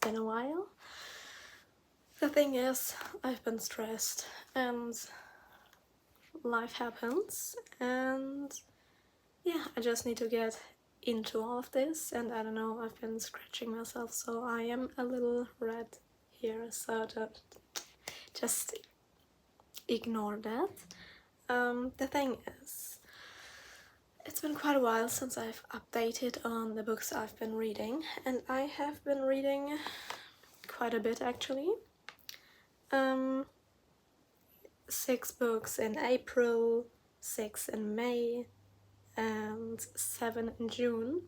in a while. The thing is, I've been stressed and life happens, and yeah, I just need to get into all of this, and I don't know, I've been scratching myself, so I am a little red here, so just ignore that. The thing is, it's been quite a while since I've updated on the books I've been reading, and I have been reading quite a bit actually. 6 books in April, 6 in May, and 7 in June.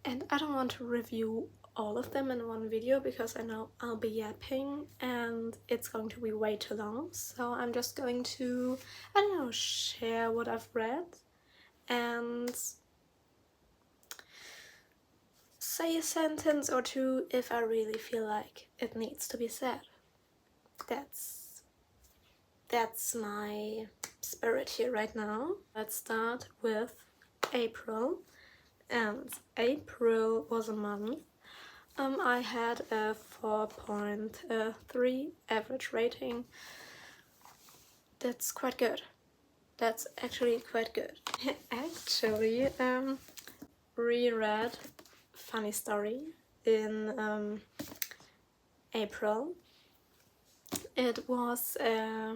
And I don't want to review all of them in one video because I know I'll be yapping and it's going to be way too long. So I'm just going to, I don't know, share what I've read and say a sentence or two if I really feel like it needs to be said. That's my spirit here right now. Let's start with April. And April was a month. I had a 4.3 average rating. That's quite good. That's actually quite good. Actually, reread Funny Story in April. It was a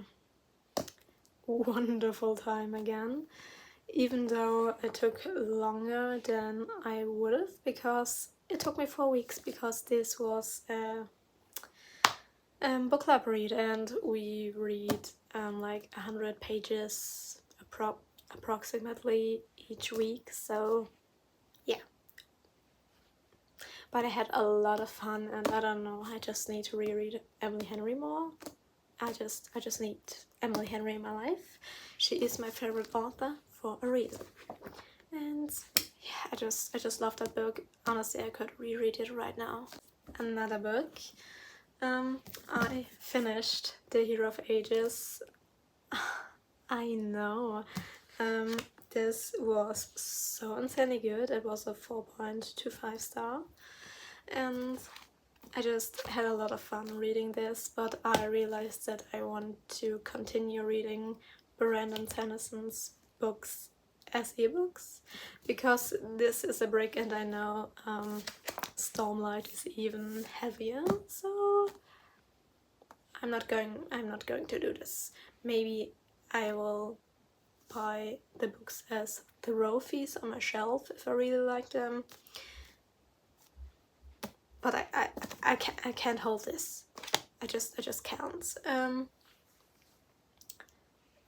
wonderful time again, even though it took longer than I would have, because it took me 4 weeks, because this was a book club read and we read like 100 pages approximately each week, so yeah. But I had a lot of fun, and I don't know, I just need to reread Emily Henry more. I just need Emily Henry in my life. She is my favorite author for a reason. And yeah, I just love that book. Honestly, I could reread it right now. Another book. I finished The Hero of Ages. I know. This was so insanely good. It was a 4.25 star. And I just had a lot of fun reading this, but I realized that I want to continue reading Brandon Sanderson's books as ebooks, because this is a brick and I know Stormlight is even heavier, so I'm not going to do this. Maybe I will buy the books as trophies on my shelf if I really like them. But I can't hold this. I just can't.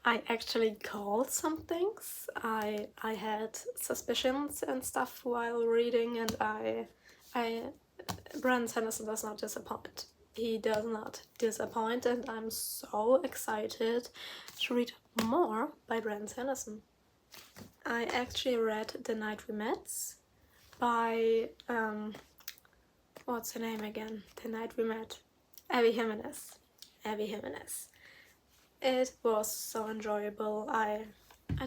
I actually called some things. I had suspicions and stuff while reading, and Brandon Sanderson does not disappoint. He does not disappoint, and I'm so excited to read more by Brandon Sanderson. I actually read The Night We Met by what's her name again? The Night We Met. Abby Jimenez. It was so enjoyable. I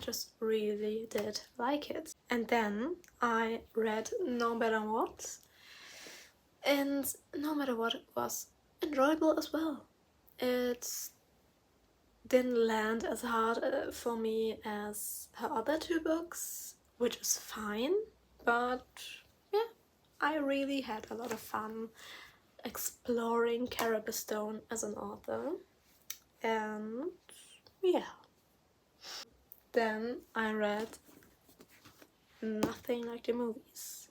just really did like it. And then I read No Matter What. And No Matter What was enjoyable as well. It didn't land as hard for me as her other 2 books, which is fine. But yeah, I really had a lot of fun exploring Caribou Stone as an author, and yeah. Then I read Nothing Like the Movies.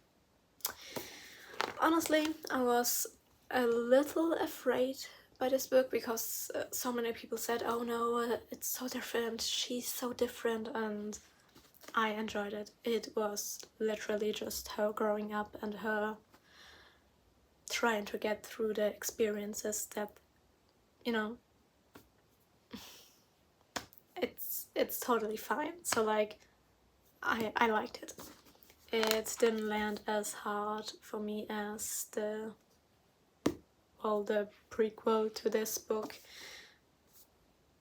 Honestly, I was a little afraid by this book because so many people said, oh no, it's so different, she's so different, and I enjoyed it. It was literally just her growing up and her trying to get through the experiences that, you know, it's totally fine. So like, I liked it. It didn't land as hard for me as the prequel to this book,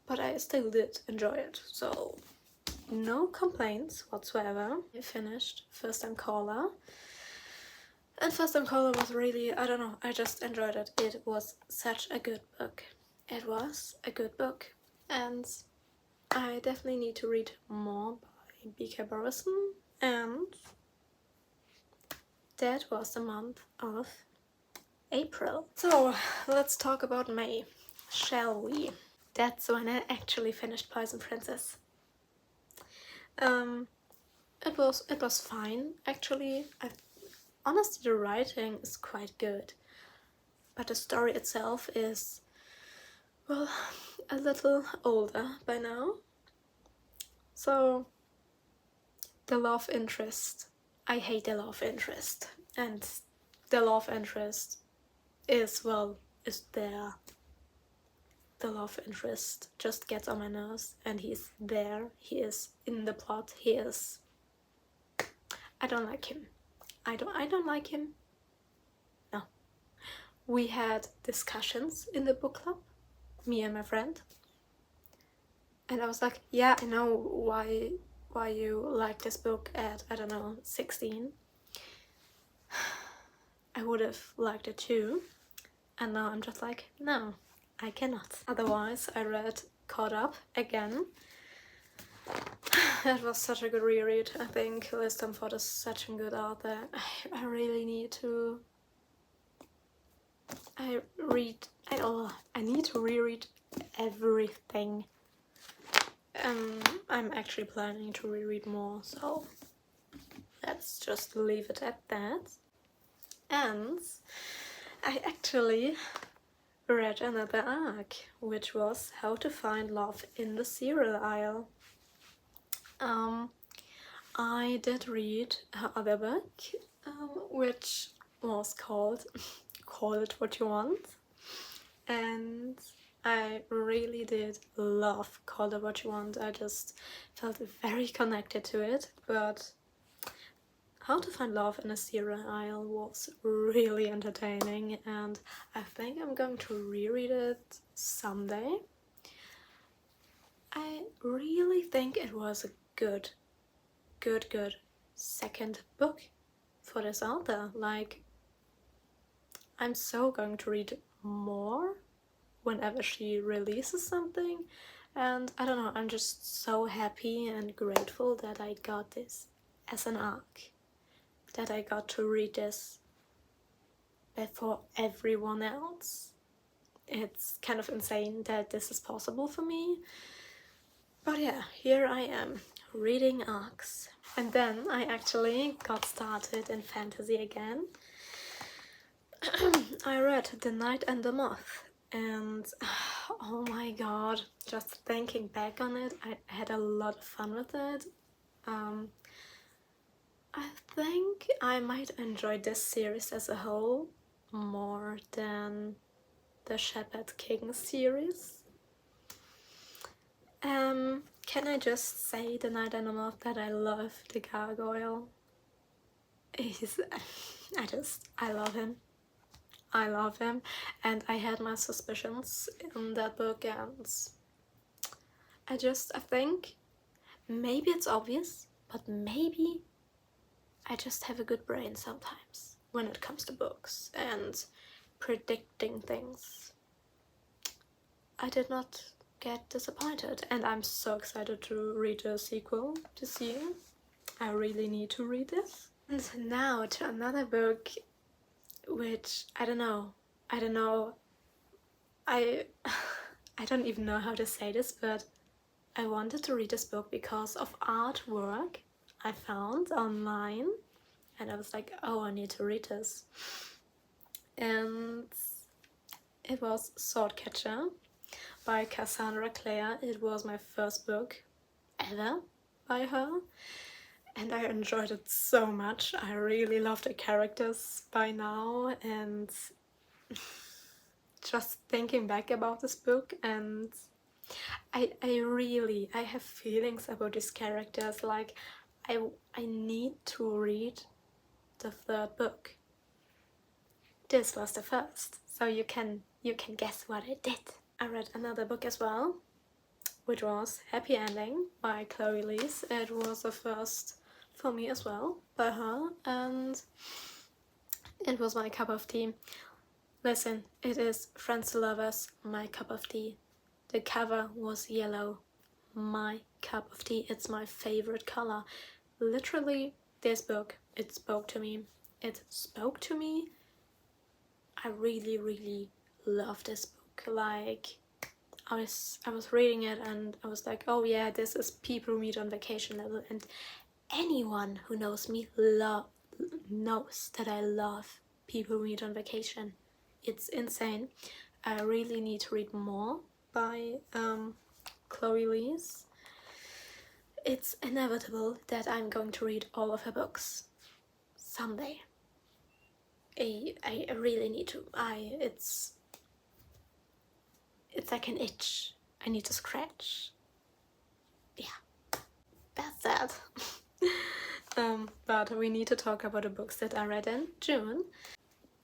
but I still did enjoy it, so no complaints whatsoever. I finished First Time Caller. And First in Color was really, I don't know, I just enjoyed it. It was such a good book. It was a good book. And I definitely need to read more by B.K. Borison. And that was the month of April. So let's talk about May, shall we? That's when I actually finished Poison Princess. It was fine actually. Honestly, the writing is quite good, but the story itself is, well, a little older by now. So the love interest, I hate the love interest, and the love interest is, well, is there. The love interest just gets on my nerves, and he's there, he is in the plot, he is, I don't like him. I don't like him. No. We had discussions in the book club, me and my friend, and I was like, yeah, I know why you like this book at, I don't know, 16. I would have liked it too, and now I'm just like, no, I cannot. Otherwise, I read Caught Up again. It was such a good reread. I think Liz Stamford is such a good author. I really need to. I need to reread everything. I'm actually planning to reread more, so let's just leave it at that. And I actually read another arc, which was How to Find Love in the Cereal Aisle. I did read her other book, which was called Call It What You Want, and I really did love Call It What You Want. I just felt very connected to it, but How to Find Love in a Cereal Aisle was really entertaining, and I think I'm going to reread it someday. I really think it was a good second book for this author. Like, I'm so going to read more whenever she releases something, and I don't know, I'm just so happy and grateful that I got this as an arc, that I got to read this before everyone else. It's kind of insane that this is possible for me, but yeah, here I am reading arcs. And then I actually got started in fantasy again. I read The Night and the Moth, and oh my god, just thinking back on it, I had a lot of fun with it. I think I might enjoy this series as a whole more than the Shepherd King series. Can I just say The Night and the Moth that I love the gargoyle? I love him. I love him, and I had my suspicions in that book, and I think maybe it's obvious, but maybe I just have a good brain sometimes when it comes to books and predicting things. I did not get disappointed, and I'm so excited to read the sequel this year. I really need to read this. And now to another book, which I don't know. I don't even know how to say this, but I wanted to read this book because of artwork I found online, and I was like, oh, I need to read this. And it was Swordcatcher by Cassandra Clare. It was my first book ever by her, and I enjoyed it so much. I really love the characters by now, and just thinking back about this book, and I have feelings about these characters. Like, I need to read the third book. This was the first, so you can guess what I did. I read another book as well, which was Happy Ending by Chloe Lees. It was a first for me as well by her, and It was my cup of tea. Listen, it is Friends to Lovers, my cup of tea. The cover was yellow. My cup of tea. It's my favorite color. Literally, this book, it spoke to me. It spoke to me. I really, really love this book. Like, I was reading it and I was like, oh yeah, this is people meet on vacation level. And anyone who knows me knows that I love people meet on vacation. It's insane. I really need to read more by Chloe Lees. It's inevitable that I'm going to read all of her books someday. I really need to. It's like an itch I need to scratch. Yeah, that's that. But we need to talk about the books that I read in June,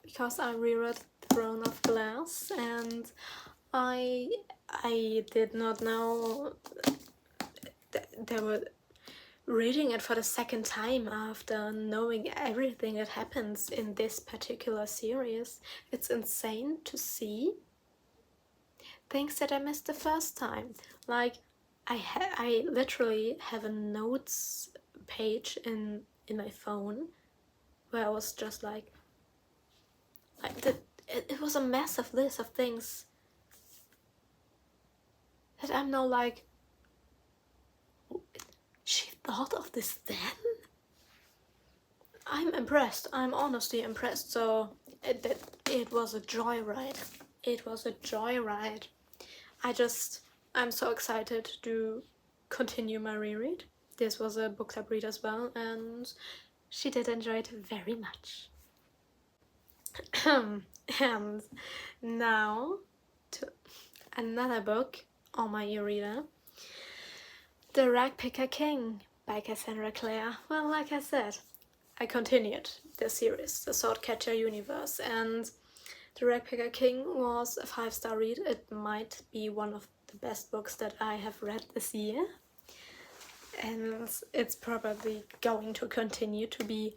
because I reread Throne of Glass, and I did not know they were reading it for the second time after knowing everything that happens in this particular series. It's insane to see things that I missed the first time. Like, I literally have a notes page in my phone where I was just like it was a massive list of things that I'm now like, she thought of this then? I'm impressed. I'm honestly impressed. So it was a joyride. It was a joyride. I'm so excited to continue my reread. This was a book club read as well, and she did enjoy it very much. And now to another book on my e-reader, The Rag Picker King by Cassandra Clare. Well, like I said, I continued the series, the Swordcatcher universe, and The Rag Picker King was a 5-star read. It might be one of the best books that I have read this year, and it's probably going to continue to be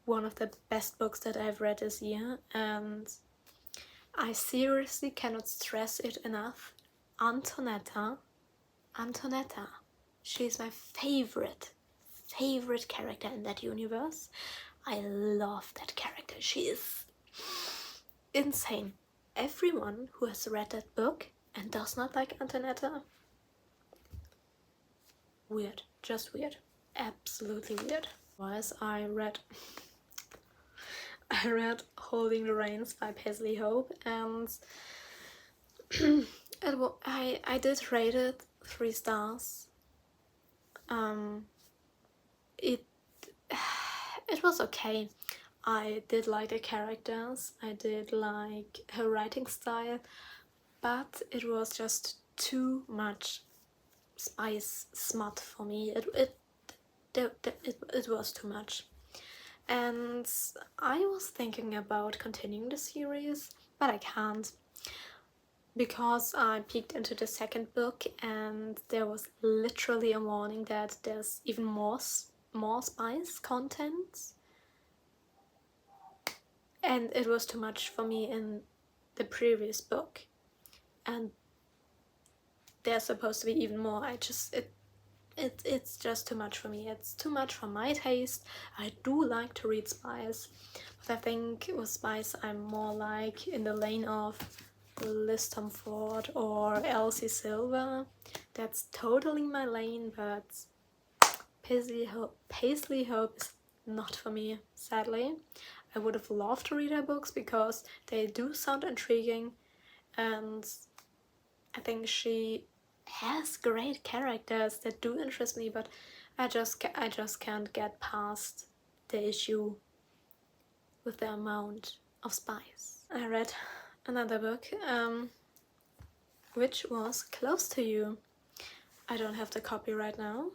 one of the best books that I've read this year, and I seriously cannot stress it enough. Antonetta, she's my favorite character in that universe. I love that character. She is insane. Everyone who has read that book and does not like Antonetta, weird, just weird, absolutely weird. Otherwise, I read Holding the Reins by Paisley Hope, and I did rate it 3 stars. It was okay. I did like the characters, I did like her writing style, but it was just too much spice smut for me. It was too much. And I was thinking about continuing the series, but I can't, because I peeked into the second book and there was literally a warning that there's even more spice content, and it was too much for me in the previous book, and there's supposed to be even more. It's just too much for me. It's too much for my taste. I do like to read spice, but I think with spice I'm more like in the lane of Liz Tomford or Elsie Silver. That's totally my lane, but Paisley Hope is not for me, sadly. I would have loved to read her books because they do sound intriguing, and I think she has great characters that do interest me, but I just can't get past the issue with the amount of spice. I read another book, which was Close to You. I don't have the copy right now.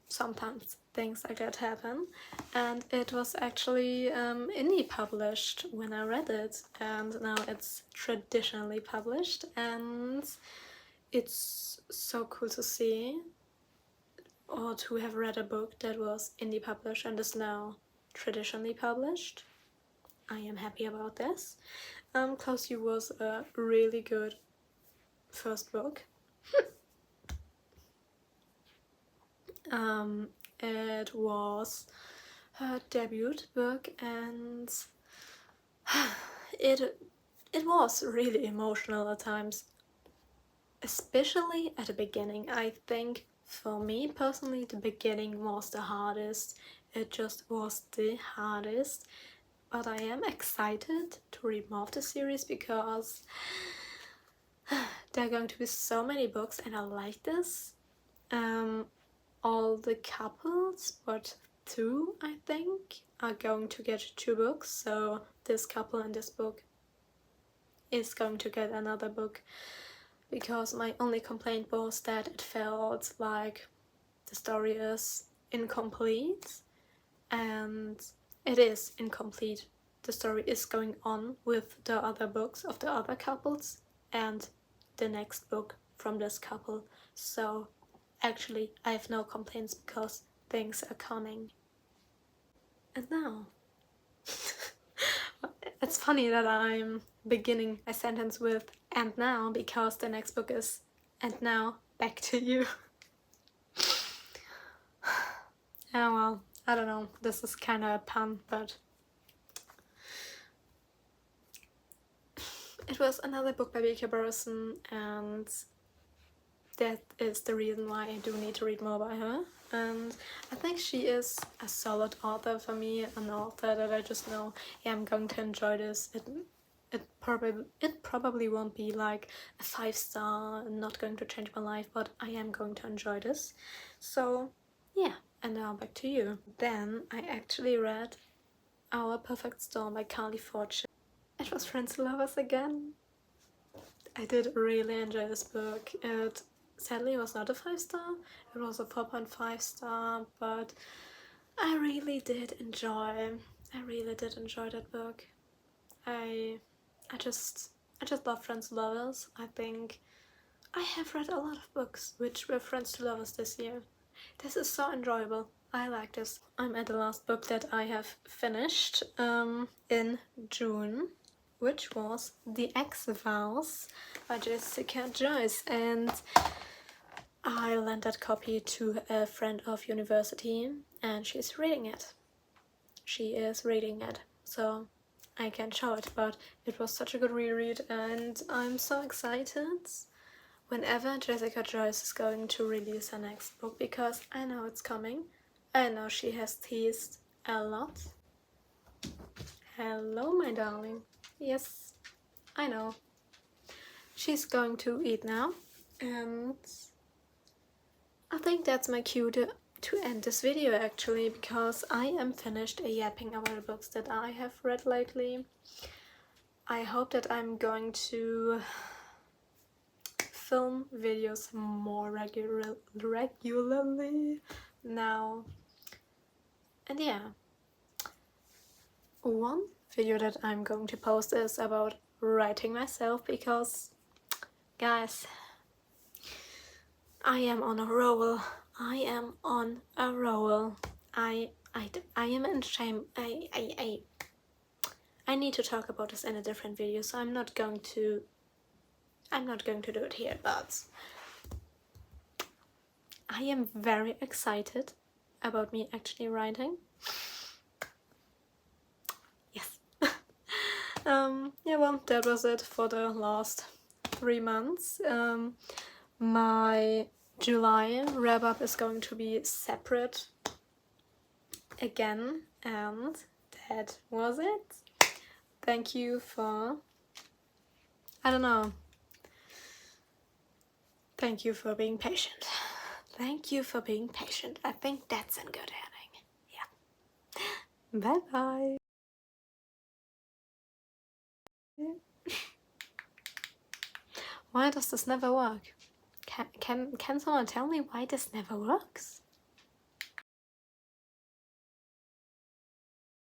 Sometimes things like that happen, and it was actually indie published when I read it, and now it's traditionally published, and it's so cool to see, or to have read a book that was indie published and is now traditionally published. I am happy about this. Close You was a really good first book. It was her debut book, and it was really emotional at times, especially at the beginning. I think for me personally the beginning was the hardest. It just was the hardest, but I am excited to read more of the series because there are going to be so many books and I like this. All the couples, but 2 I think, are going to get 2 books, so this couple and this book is going to get another book, because my only complaint was that it felt like the story is incomplete, and it is incomplete. The story is going on with the other books of the other couples and the next book from this couple, so actually I have no complaints because things are coming. And now it's funny that I'm beginning a sentence with "and now" because the next book is "and now back to you." Yeah, well, I don't know, this is kind of a pun, but it was another book by Vicky Burson, and that is the reason why I do need to read more by her. And I think she is a solid author for me, an author that I just know, yeah, I'm going to enjoy this. It probably won't be like a 5-star, not going to change my life, but I am going to enjoy this. So yeah, and now back to you. Then I actually read Our Perfect Storm by Carly Fortune. It was Friends and Lovers again. I did really enjoy this book. It sadly was not a 5-star, it was a 4.5 star, but I really did enjoy that book. I just love Friends to Lovers. I think I have read a lot of books which were Friends to Lovers this year. This is so enjoyable. I like this. I'm at the last book that I have finished in June, which was The X-Files by Jessica Joyce, and I lent that copy to a friend of university and she's reading it. She is reading it, so I can't show it, but it was such a good reread and I'm so excited whenever Jessica Joyce is going to release her next book, because I know it's coming. I know she has teased a lot. Hello, my darling. Yes, I know. She's going to eat now, and I think that's my cue to end this video actually, because I am finished yapping about the books that I have read lately. I hope that I'm going to film videos more regularly now. And yeah, one video that I'm going to post is about writing myself, because guys, I am on a roll. I am on a roll. I am in shame. I need to talk about this in a different video, so I'm not going to do it here, but I am very excited about me actually writing. Yes. Yeah, well, that was it for the last 3 months. My July wrap-up is going to be separate again, and that was it. Thank you for, I don't know, thank you for being patient. Thank you for being patient. I think that's in good ending. Yeah. Bye bye. Why does this never work? Can someone tell me why this never works?